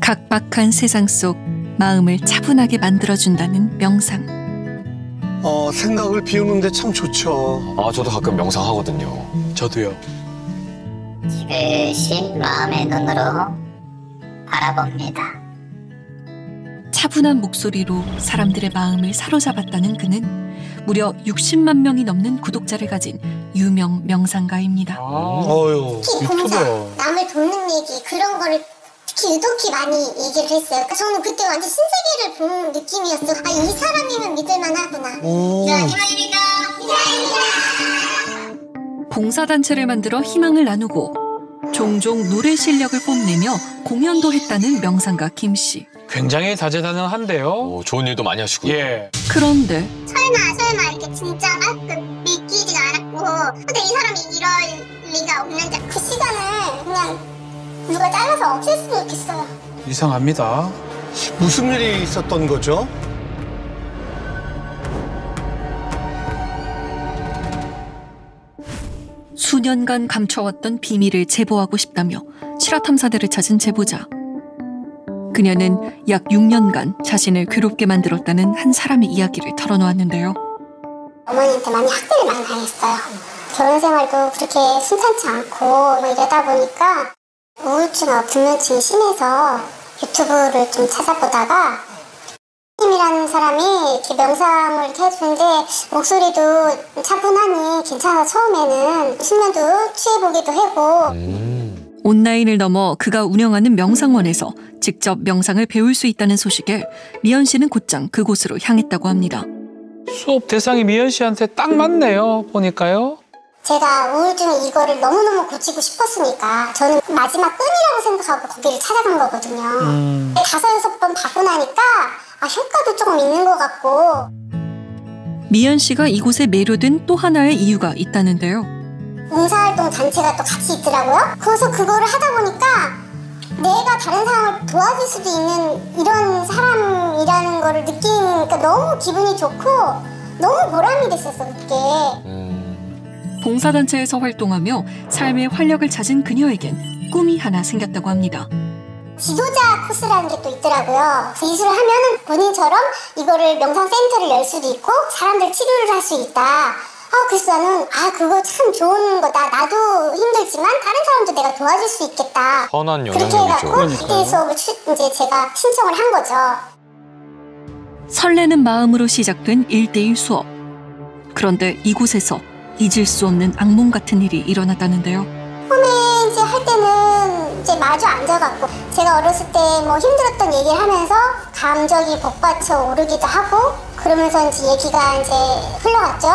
각박한 세상 속 마음을 차분하게 만들어준다는 명상. 생각을 비우는데 참 좋죠. 저도 가끔 명상하거든요. 저도요. 지그시 마음의 눈으로 바라봅니다. 차분한 목소리로 사람들의 마음을 사로잡았다는 그는 무려 60만 명이 넘는 구독자를 가진 유명 명상가입니다. 특히 봉사, 남을 돕는 얘기 그런 거를 특히 유독히 많이 얘기를 했어요. 저는 그때 완전 신세계를 본 느낌이었어요. 이 사람이면 믿을만하구나. 희망입니다. 봉사단체를 만들어 희망을 나누고 종종 노래 실력을 뽐내며 공연도 했다는 명상가 김씨. 굉장히 다재다능한데요. 좋은 일도 많이 하시고요. 예. 그런데 설마 이렇게 진짜 믿기지가 않았고, 근데 이 사람이 이럴 리가 없는데 그 시간을 그냥 누가 잘라서 없앴으면 좋겠어요. 이상합니다. 무슨 일이 있었던 거죠? 수년간 감춰왔던 비밀을 제보하고 싶다며 실화탐사대를 찾은 제보자. 그녀는 약 6년간 자신을 괴롭게 만들었다는 한 사람의 이야기를 털어놓았는데요. 어머니한테 많이 학대를 많이 당했어요. 결혼 생활도 그렇게 순탄치 않고 이러다 보니까 우울증하고 불면증이 심해서 유튜브를 좀 찾아보다가 님이라는 사람이 이렇게 명상을 이렇게 해주는데 목소리도 차분하니 괜찮아. 처음에는 수면도 취해보기도 하고. 온라인을 넘어 그가 운영하는 명상원에서 직접 명상을 배울 수 있다는 소식에 미연 씨는 곧장 그곳으로 향했다고 합니다. 수업 대상이 미연 씨한테 딱 맞네요. 보니까요. 제가 우울증 이거를 너무너무 고치고 싶었으니까 저는 마지막 끈이라고 생각하고 거기를 찾아간 거거든요. 5, 6번 받고 나니까 효과도 조금 있는 것 같고. 미연 씨가 이곳에 매료된 또 하나의 이유가 있다는데요. 봉사활동 단체가 또 같이 있더라고요. 그래서 그거를 하다 보니까 내가 다른 사람을 도와줄 수도 있는 이런 사람이라는 거를 느끼니까 너무 기분이 좋고 너무 보람이 됐었어 그게. 봉사단체에서 활동하며 삶의 활력을 찾은 그녀에겐 꿈이 하나 생겼다고 합니다. 지도자 코스라는 게 또 있더라고요. 그래서 이수를 하면은 본인처럼 이거를 명상센터를 열 수도 있고 사람들 치료를 할 수 있다. 그래서 나는 그거 참 좋은 거다. 나도 힘들지만 다른 사람도 내가 도와줄 수 있겠다. 선한 그렇게 영향력이죠. 해갖고 그때 수업을 이제 제가 신청을 한 거죠. 설레는 마음으로 시작된 1대1 수업. 그런데 이곳에서 잊을 수 없는 악몽 같은 일이 일어났다는데요. 처음에 이제 할 때는 이제 마주 앉아갖고 제가 어렸을 때 뭐 힘들었던 얘기를 하면서 감정이 복받쳐 오르기도 하고 그러면서 이제 얘기가 이제 흘러갔죠.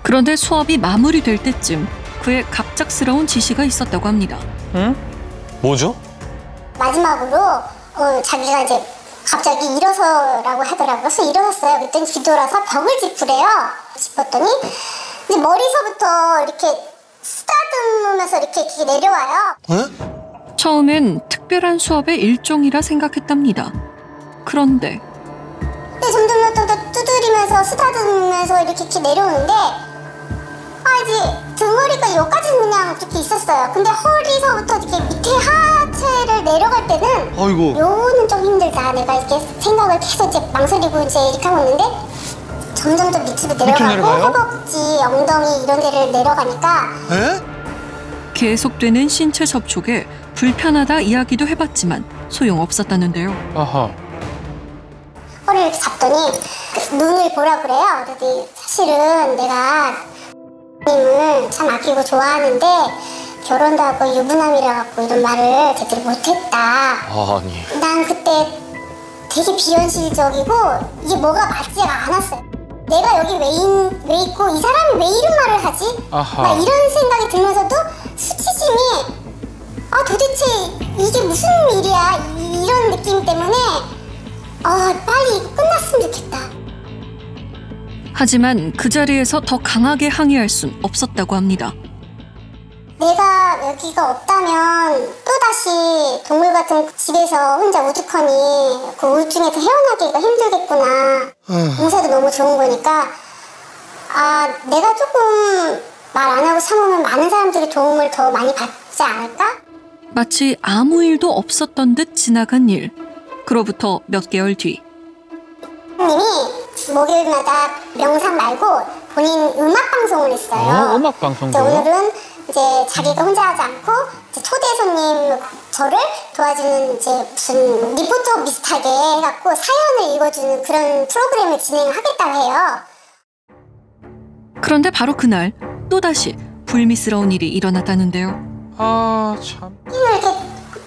그런데 수업이 마무리될 때쯤 그의 갑작스러운 지시가 있었다고 합니다. 뭐죠? 마지막으로 자기가 이제 갑자기 일어서라고 하더라고요. 그래서 일어섰어요. 그랬더니 뒤돌아서 벽을 짚으래요. 짚었더니 이제 머리서부터 이렇게 쓰다듬으면서 이렇게 내려와요. 처음엔 특별한 수업의 일종이라 생각했답니다. 그런데 점점 더 두드리면서 쓰다듬으면서 이렇게 내려오는데 이제 등허리가 여기까지 그냥 이렇게 있었어요. 근데 허리서부터 이렇게 밑에 하체를 내려갈 때는 요는 좀 힘들다. 내가 이렇게 생각을 계속 이제 망설이고 이제 이렇게 하고 있는데 점점 더 밑으로 내려가고 허벅지, 엉덩이 이런 데를 내려가니까 계속되는 신체 접촉에 불편하다 이야기도 해봤지만 소용없었다는데요. 허리를 이렇게 잡더니 눈을 보라 그래요. 그랬더니 사실은 내가 님을 참 아끼고 좋아하는데 결혼도 하고 유부남이라 갖고 이런 말을 제대로 못했다. 난 그때 되게 비현실적이고 이게 뭐가 맞지가 않았어요. 내가 여기 왜 있고 이 사람이 왜 이런 말을 하지? 막 이런 생각이 들면서도 수치심이 도대체 이게 무슨 일이야 이런 느낌 때문에 빨리 이거 끝났으면 좋겠다. 하지만 그 자리에서 더 강하게 항의할 순 없었다고 합니다. 내가 여기가 없다면 또다시 동물 같은 집에서 혼자 우두커니 그 우울증에서 헤어나기가 힘들겠구나. 봉사도 너무 좋은 거니까 내가 조금 말 안 하고 참으면 많은 사람들이 도움을 더 많이 받지 않을까? 마치 아무 일도 없었던 듯 지나간 일. 그로부터 몇 개월 뒤. 님이 목요일마다 명상 말고 본인 음악 방송을 했어요. 음악 방송도. 오늘은 이제 자기가 혼자 하지 않고 이제 초대 손님 저를 도와주는 이제 무슨 리포터 비슷하게 해갖고 사연을 읽어주는 그런 프로그램을 진행하겠다고 해요. 그런데 바로 그날 또다시 불미스러운 일이 일어났다는데요. 아, 참. 힘을 이렇게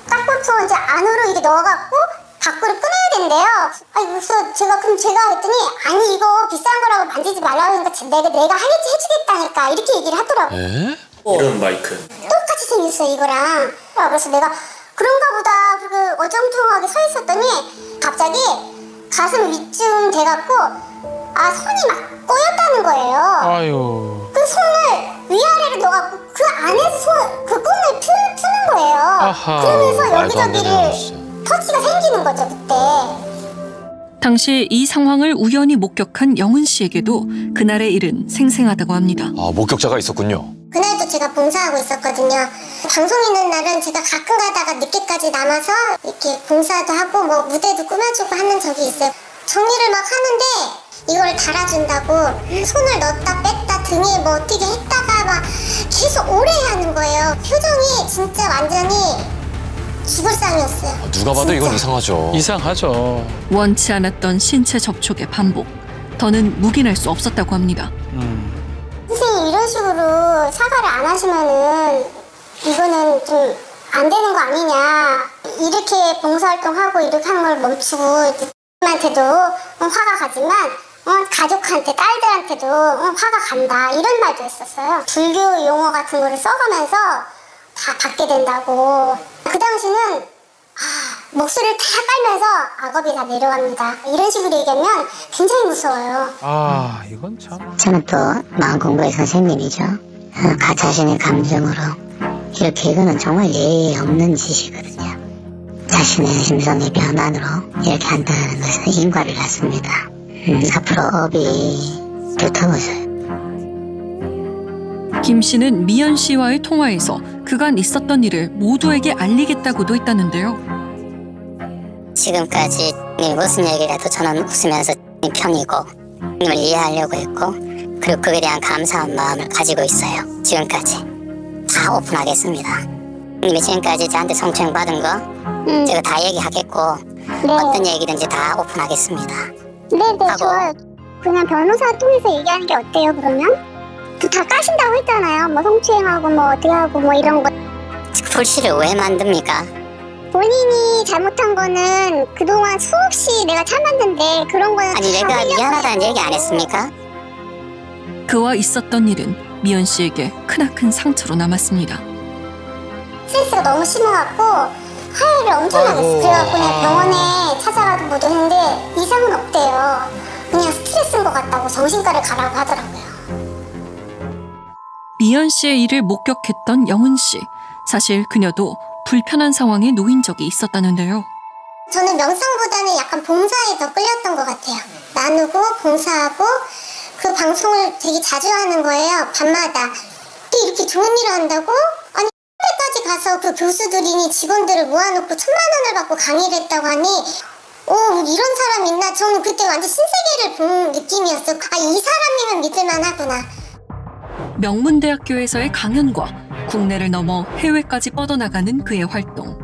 딱 꽂혀 이제 안으로 이렇게 넣어갖고 밖으로 끊어야 된대요. 아니 그래서 제가 했더니 아니 이거 비싼 거라고 만지지 말라고 하니까 내가 해주겠다니까 이렇게 얘기를 하더라고요. 에? 이런 마이크. 똑같이 생겼어요 이거랑. 그래서 내가 그런가 보다 그리고 어정쩡하게 서 있었더니 갑자기 가슴 위쯤 돼갖고 손이 막 꼬였다는 거예요. 아유. 그 손을 위아래로 넣어갖고 그 안에서 그 끈을 푸는 거예요. 아하. 그러면서 말도 안 되는 여기저기를 짓이야. 터치가 생기는 거죠 그때. 당시 이 상황을 우연히 목격한 영은 씨에게도 그날의 일은 생생하다고 합니다. 아, 목격자가 있었군요. 그날도 제가 봉사하고 있었거든요. 방송 있는 날은 제가 가끔 가다가 늦게까지 남아서 이렇게 봉사도 하고 뭐 무대도 꾸며주고 하는 적이 있어요. 정리를 막 하는데 이걸 달아준다고 손을 넣었다 뺐다 등에 뭐 어떻게 했다가 막 계속 오래 하는 거예요. 표정이 진짜 완전히 죽을 상이었어요. 누가 봐도 진짜. 이건 이상하죠. 이상하죠. 원치 않았던 신체 접촉의 반복. 더는 묵인할 수 없었다고 합니다. 선생님 이런 식으로 사과를 안 하시면은 이거는 좀 안 되는 거 아니냐. 이렇게 봉사활동하고 이렇게 하는 걸 멈추고 한테도 화가 가지만 가족한테 딸들한테도 화가 간다 이런 말도 했었어요. 불교 용어 같은 거를 써가면서 다 받게 된다고. 그 당시는 목소리를 다 깔면서 악업이 다 내려갑니다. 이런 식으로 얘기하면 굉장히 무서워요. 아, 이건 참. 저는 또 마음 공부의 선생님이죠. 자신의 감정으로 이렇게 이거는 정말 예의 없는 짓이거든요. 자신의 심성의 변환으로 이렇게 한다는 것은 인과를 낳습니다. 앞으로 업이 두터워져요. 김 씨는 미연 씨와의 통화에서 그간 있었던 일을 모두에게 알리겠다고도 했다는데요. 지금까지 무슨 얘기라도 저는 웃으면서 편이고 님을 이해하려고 했고 그리고 그에 대한 감사한 마음을 가지고 있어요. 지금까지 다 오픈하겠습니다. 님이 지금까지 저한테 성추행받은 거 제가 다 얘기하겠고 네. 어떤 얘기든지 다 오픈하겠습니다. 네네 하고. 좋아요. 그냥 변호사 통해서 얘기하는 게 어때요 그러면? 다 까신다고 했잖아요. 뭐 성추행하고 뭐 어떻게 하고 뭐 이런 거. 풀씨를 왜 만듭니까? 본인이 잘못한 거는 그동안 수없이 내가 참았는데 그런 거는 아니 다 내가 흘려보내고. 미안하다는 얘기 안 했습니까? 그와 있었던 일은 미연 씨에게 크나큰 상처로 남았습니다. 스트레스가 너무 심해갖고 하혈을 엄청 아이고. 나겠어. 그래갖고 그냥 병원에 찾아가도 뭐도 했는데 이상은 없대요. 그냥 스트레스인 것 같다고 정신과를 가라고 하더라고요. 미연 씨의 일을 목격했던 영은 씨. 사실 그녀도 불편한 상황에 놓인 적이 있었다는데요. 저는 명상보다는 약간 봉사에 더 끌렸던 것 같아요. 나누고 봉사하고 그 방송을 되게 자주 하는 거예요. 밤마다. 근데 이렇게 좋은 일을 한다고? 아니 까지 가서 그 교수들이니 직원들을 모아놓고 1,000만 원을 받고 강의를 했다고 하니 이런 사람 있나? 저는 그때 완전 신세계를 본 느낌이었어요. 이 사람이면 믿을만 하구나. 명문대학교에서의 강연과 국내를 넘어 해외까지 뻗어나가는 그의 활동.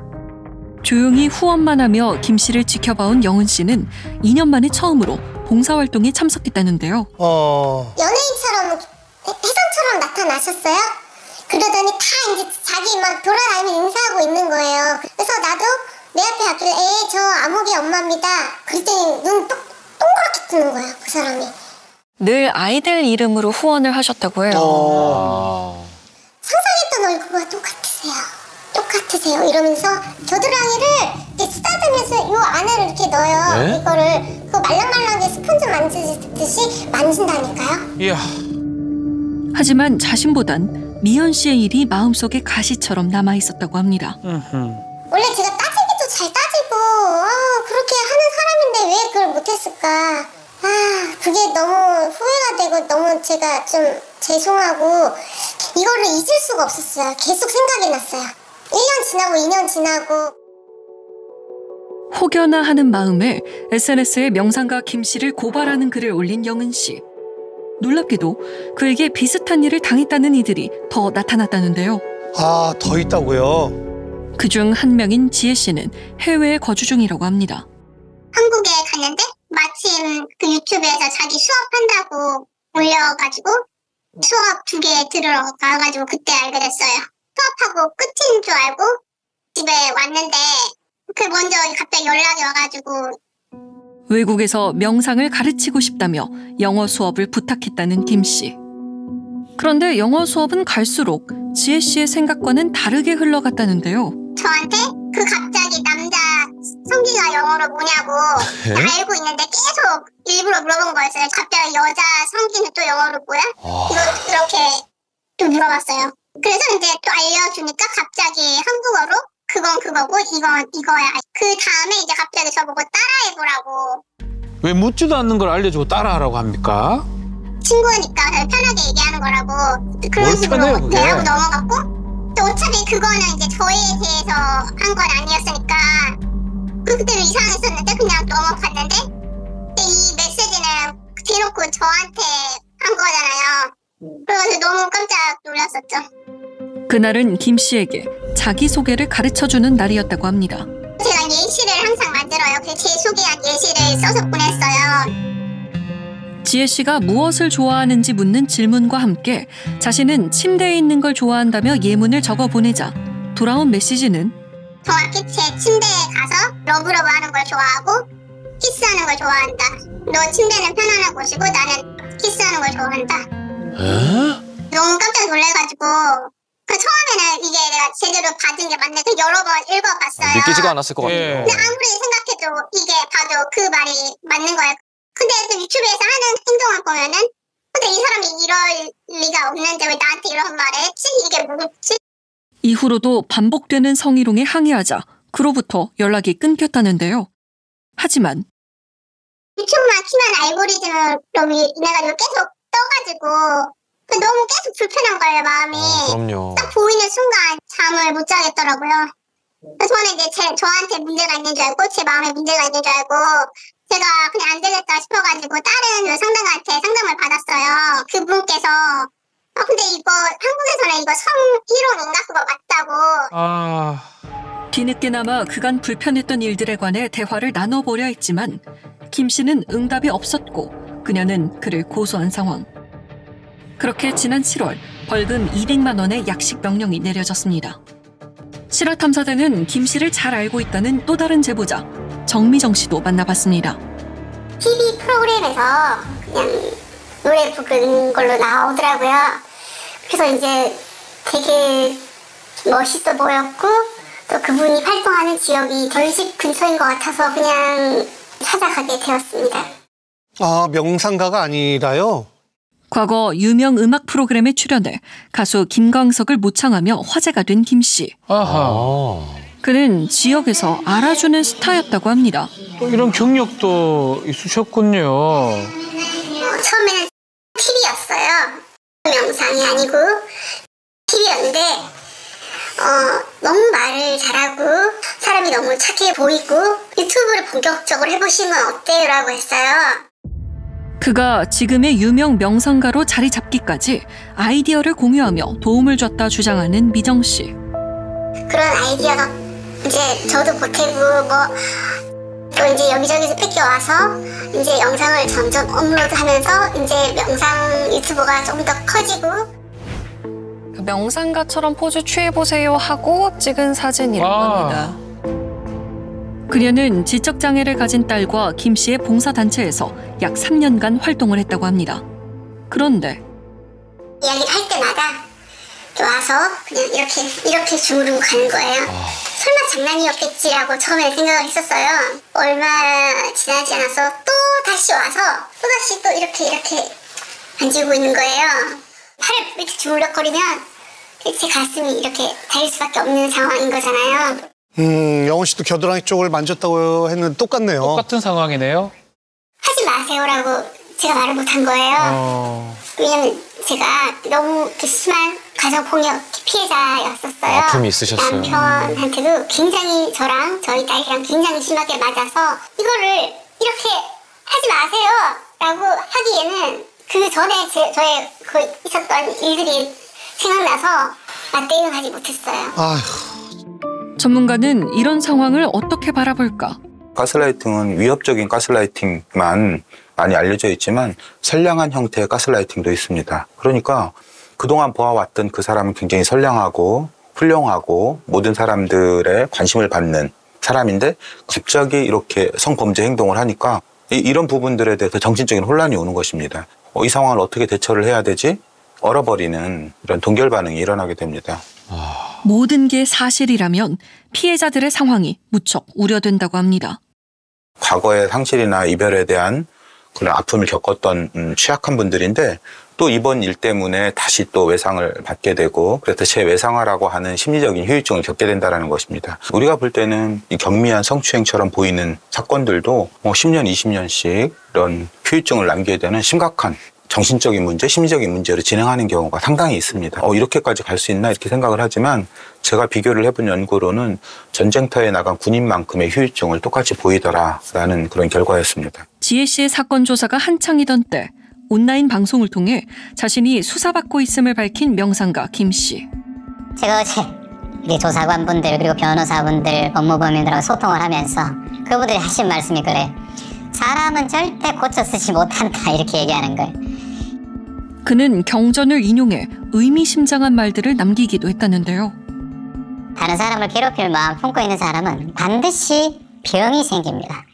조용히 후원만 하며 김 씨를 지켜봐온 영은 씨는 2년 만에 처음으로 봉사활동에 참석했다는데요. 연예인처럼 혜성처럼 나타나셨어요? 그러더니 다 이제 자기 막 돌아다니며 인사하고 있는 거예요. 그래서 나도 내 앞에 왔길래 저 암흑의 엄마입니다. 그랬더니 눈 동그랗게 뜨는 거야 그 사람이. 늘 아이들 이름으로 후원을 하셨다고 해요. 상상했던 얼굴과 똑같으세요 이러면서 겨드랑이를 이렇게 쓰다듬으면서 요 안에를 이렇게 넣어요. 네? 이거를 그 말랑말랑하게 스펀지 만지듯이 만진다니까요. 이야. 하지만 자신보단 미연 씨의 일이 마음속에 가시처럼 남아있었다고 합니다. 원래 제가 따지기도 잘 따지고 그렇게 하는 사람인데 왜 그걸 못했을까. 그게 너무 후회가 되고 너무 제가 좀 죄송하고 이거를 잊을 수가 없었어요. 계속 생각이 났어요. 1년 지나고 2년 지나고 혹여나 하는 마음에 SNS에 명상가 김 씨를 고발하는 글을 올린 영은 씨. 놀랍게도 그에게 비슷한 일을 당했다는 이들이 더 나타났다는데요. 아, 더 있다고요? 그중 한 명인 지혜 씨는 해외에 거주 중이라고 합니다. 한국에 갔는데 마침 그 유튜브에서 자기 수업한다고 올려가지고 수업 2개 들으러 가가지고 그때 알게 됐어요. 수업하고 끝인 줄 알고 집에 왔는데 그 먼저 갑자기 연락이 와가지고 외국에서 명상을 가르치고 싶다며 영어 수업을 부탁했다는 김 씨. 그런데 영어 수업은 갈수록 지혜 씨의 생각과는 다르게 흘러갔다는데요. 저한테 그 갑자기 남자 성기가 영어로 뭐냐고 알고 있는데 계속 일부러 물어본 거였어요. 갑자기 여자 성기는 또 영어로 뭐야? 이거 이렇게 또 물어봤어요. 그래서 이제 또 알려주니까 갑자기 한국어로 그건 그거고 이건 이거야. 그 다음에 이제 갑자기 저보고 따라해보라고. 왜 묻지도 않는 걸 알려주고 따라하라고 합니까? 친구니까 편하게 얘기하는 거라고 그런 뭘 편해요, 식으로 그게? 대하고 넘어갔고 또 어차피 그거는 이제 저에 대해서 한 건 아니었으니까 그때는 이상했었는데 그냥 넘어갔는데 근데 이 메시지는 대놓고 저한테 한 거잖아요. 그래서 너무 깜짝 놀랐었죠. 그날은 김 씨에게 자기소개를 가르쳐주는 날이었다고 합니다. 제가 예시를 항상 만들어요. 그 제 소개한 예시를 써서 보냈어요. 지혜 씨가 무엇을 좋아하는지 묻는 질문과 함께 자신은 침대에 있는 걸 좋아한다며 예문을 적어 보내자 돌아온 메시지는 정확히 제 침대에 가서 러브러브 하는 걸 좋아하고 키스하는 걸 좋아한다. 너 침대는 편안한 곳이고 나는 키스하는 걸 좋아한다. 너무 깜짝 놀래가지고 처음에는 이게 내가 제대로 받은 게 맞네. 여러 번 읽어봤어요. 믿기지가 않았을 것 예. 같아요. 근데 아무리 생각해도 이게 봐도 그 말이 맞는 거예요. 근데 또 유튜브에서 하는 행동을 보면은 근데 이 사람이 이럴 리가 없는데 왜 나한테 이런 말을 했지? 이게 뭐지? 이후로도 반복되는 성희롱에 항의하자 그로부터 연락이 끊겼다는데요. 하지만 유튜브만 키면 알고리즘으로 인해가지고 계속 떠가지고 너무 계속 불편한 거예요, 마음이. 그럼요. 딱 보이는 순간 잠을 못 자겠더라고요. 그래서 저는 이제 저한테 문제가 있는 줄 알고 제 마음에 문제가 있는 줄 알고 제가 그냥 안 되겠다 싶어가지고 다른 상담가한테 상담을 받았어요. 그분께서 근데 이거 한국에서는 이거 성희롱인가 그거 맞다고. 뒤늦게나마 그간 불편했던 일들에 관해 대화를 나눠보려 했지만 김 씨는 응답이 없었고 그녀는 그를 고소한 상황. 그렇게 지난 7월 벌금 200만 원의 약식 명령이 내려졌습니다. 실화탐사대는 김 씨를 잘 알고 있다는 또 다른 제보자 정미정 씨도 만나봤습니다. TV 프로그램에서 그냥 노래 부르는 걸로 나오더라고요. 그래서 이제 되게 멋있어 보였고 또 그분이 활동하는 지역이 저희 집 근처인 것 같아서 그냥 찾아가게 되었습니다. 아, 명상가가 아니라요? 과거 유명 음악 프로그램에 출연해 가수 김광석을 모창하며 화제가 된 김 씨. 아하. 그는 지역에서 알아주는 스타였다고 합니다. 또 이런 경력도 있으셨군요. 처음에는 TV였어요. 명상이 아니고 TV였는데 너무 말을 잘하고 사람이 너무 착해 보이고 유튜브를 본격적으로 해보시면 어때요? 라고 했어요. 그가 지금의 유명 명상가로 자리 잡기까지 아이디어를 공유하며 도움을 줬다 주장하는 미정 씨. 그런 아이디어가 이제 저도 보태고 또 이제 여기저기서 뺏겨와서 이제 영상을 점점 업로드하면서 이제 명상 유튜버가 좀 더 커지고 명상가처럼 포즈 취해보세요 하고 찍은 사진이라고 합니다. 그녀는 지적장애를 가진 딸과 김 씨의 봉사단체에서 약 3년간 활동을 했다고 합니다. 그런데 이야기를 할 때마다 와서 그냥 이렇게 주무르고 가는 거예요. 설마 장난이었겠지라고 처음에 생각을 했었어요. 얼마 지나지 않아서 또 다시 와서 또 다시 또 이렇게 만지고 있는 거예요. 팔을 이렇게 주물럭거리면 제 가슴이 이렇게 달릴 수밖에 없는 상황인 거잖아요. 영원 씨도 겨드랑이 쪽을 만졌다고 했는데 똑같네요. 똑같은 상황이네요. 하지 마세요라고 제가 말을 못한 거예요. 왜냐면 제가 너무 심한 가정폭력 피해자였었어요. 아픔이 있으셨어요. 남편한테도 굉장히 저희 딸이랑 굉장히 심하게 맞아서 이거를 이렇게 하지 마세요 라고 하기에는 그 전에 저의 그 있었던 일들이 생각나서 대응하지 못했어요. 아휴. 전문가는 이런 상황을 어떻게 바라볼까? 가스라이팅은 위협적인 가스라이팅만 많이 알려져 있지만 선량한 형태의 가스라이팅도 있습니다. 그러니까 그동안 보아왔던 그 사람은 굉장히 선량하고 훌륭하고 모든 사람들의 관심을 받는 사람인데 갑자기 이렇게 성범죄 행동을 하니까 이런 부분들에 대해서 정신적인 혼란이 오는 것입니다. 이 상황을 어떻게 대처를 해야 되지? 얼어버리는 이런 동결 반응이 일어나게 됩니다. 모든 게 사실이라면 피해자들의 상황이 무척 우려된다고 합니다. 과거의 상실이나 이별에 대한 그런 아픔을 겪었던 취약한 분들인데 또 이번 일 때문에 다시 또 외상을 받게 되고 그래서 재외상화라고 하는 심리적인 후유증을 겪게 된다는 것입니다. 우리가 볼 때는 이 경미한 성추행처럼 보이는 사건들도 10년, 20년씩 이런 후유증을 남기게 되는 심각한 정신적인 문제, 심리적인 문제로 진행하는 경우가 상당히 있습니다. 이렇게까지 갈 수 있나 이렇게 생각을 하지만 제가 비교를 해본 연구로는 전쟁터에 나간 군인만큼의 후유증을 똑같이 보이더라라는 그런 결과였습니다. 지혜 씨의 사건 조사가 한창이던 때 온라인 방송을 통해 자신이 수사받고 있음을 밝힌 명상가 김 씨. 제가 어제 우리 조사관분들 그리고 변호사분들 법무법인들하고 소통을 하면서 그분들이 하신 말씀이 그래요. 사람은 절대 고쳐 쓰지 못한다 이렇게 얘기하는 거예요. 그는 경전을 인용해 의미심장한 말들을 남기기도 했다는데요. 다른 사람을 괴롭힐 마음 품고 있는 사람은 반드시 병이 생깁니다.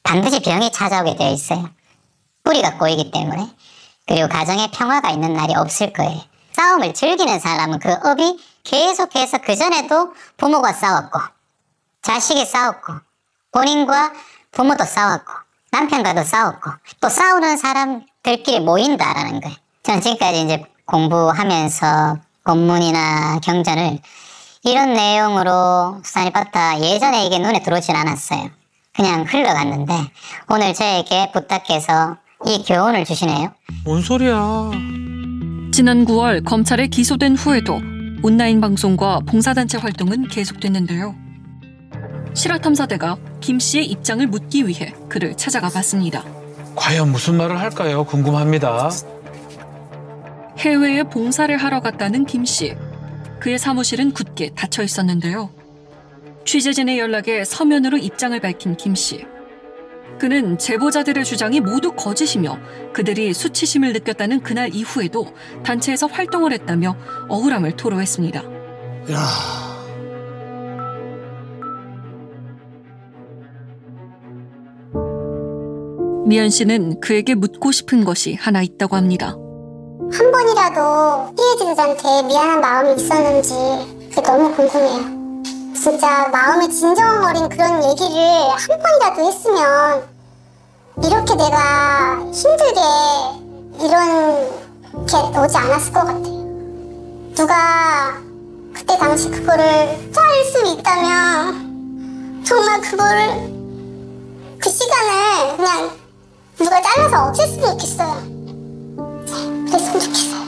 반드시 병이 찾아오게 되어 있어요. 뿌리가 꼬이기 때문에. 그리고 가정에 평화가 있는 날이 없을 거예요. 싸움을 즐기는 사람은 그 업이 계속해서 그전에도 부모가 싸웠고 자식이 싸웠고 본인과 부모도 싸웠고 남편과도 싸웠고 또 싸우는 사람들끼리 모인다라는 거예요. 저는 지금까지 이제 공부하면서 본문이나 경전을 이런 내용으로 수사니빠따 예전에 이게 눈에 들어오진 않았어요. 그냥 흘러갔는데 오늘 저에게 부탁해서 이 교훈을 주시네요. 뭔 소리야. 지난 9월 검찰에 기소된 후에도 온라인 방송과 봉사단체 활동은 계속됐는데요. 실화탐사대가 김 씨의 입장을 묻기 위해 그를 찾아가 봤습니다. 과연 무슨 말을 할까요? 궁금합니다. 해외에 봉사를 하러 갔다는 김 씨. 그의 사무실은 굳게 닫혀 있었는데요. 취재진의 연락에 서면으로 입장을 밝힌 김 씨. 그는 제보자들의 주장이 모두 거짓이며 그들이 수치심을 느꼈다는 그날 이후에도 단체에서 활동을 했다며 억울함을 토로했습니다. 야. 미연 씨는 그에게 묻고 싶은 것이 하나 있다고 합니다. 한 번이라도 피해자들한테 미안한 마음이 있었는지 그게 너무 궁금해요. 진짜 마음에 진정 어린 그런 얘기를 한 번이라도 했으면 이렇게 내가 힘들게 이렇게 오지 않았을 것 같아요. 누가 그때 당시 그거를 자를 수 있다면 정말 그거를 그 시간을 그냥 누가 잘라서 없앴으면 좋겠어요. 그랬으면 좋겠어요.